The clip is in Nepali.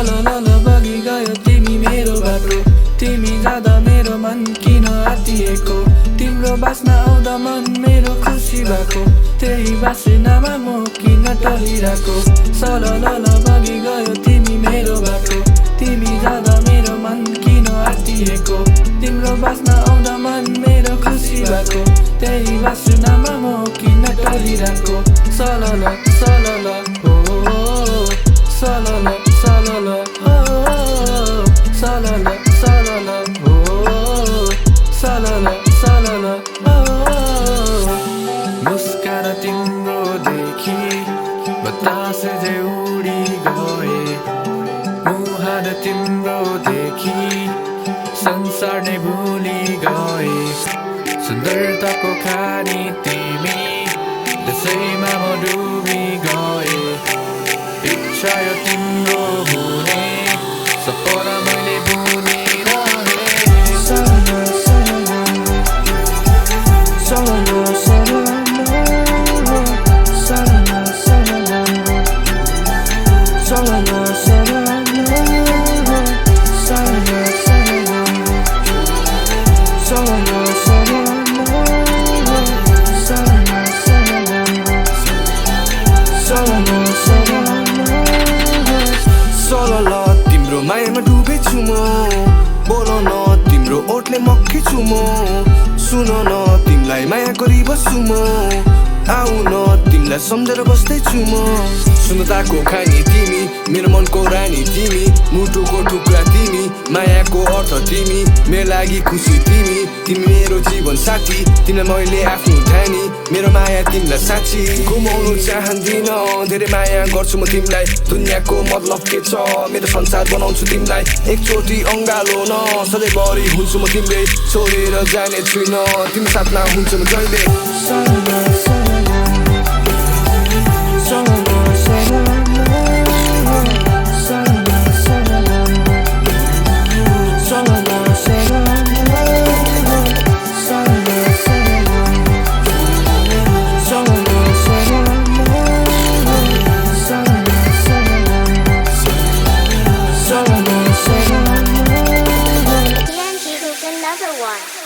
सलल बगी गयो तिमी मेरो बाटो तिमी जाँदा मेरो मन किन आतिएको तिम्रो बास्ना आउँदा मन मेरो खुसी भएको त्यही बास्नामा म किन टलिरहेको सलल बगी गयो तिमी मेरो बाटो तिमी जाँदा मेरो मन किन आतिएको तिम्रो बास्ना आउँदा मन मेरो खुसी भएको त्यही बास्नामा म किन टलिरहेको सलल सलल हो सलल सलल हो सलल सलल हो सलल सलल हो मुस्कान तिम्रो देखि बतास झै उडी गए मुहान तिम्रो देखि संसार नै भुली गए सुन्दरताको खानी तिमी त्यसैमा म डुबी गए इच्छा यो तिम्रो हुने सपना मैले बुनिरहे सलल सलल तिम्रो मायामा डुबेछु म बोल न तिम्रो ओठले मक्खेछु म सुन न तिमीलाई माया गरिबस्छु म आउ न तिमीलाई सम्झेर बस्दैछु म सुन्दरताको खानी तिमी मेरो मनको रानी तिमी मुटुको टुक्रा तिमी मायाको अर्थ तिमी मेरो लागि खुसी तिमी तिमी मेरो जीवन साथी तिमीलाई मैले आफ्नो ठानी मेरो माया तिमीलाई साँच्ची गुमाउनु चाहदिन धेरै माया गर्छु म तिमीलाई दुनियाँको मतलब के छ मेरो संसार बनाउँछु तिमीलाई एकचोटि अङ्गालो न सधैँभरि हुन्छु म तिमीले छोडेर जाने छुइन तिम्रो साथमा हुन्छु म जहिले Another one.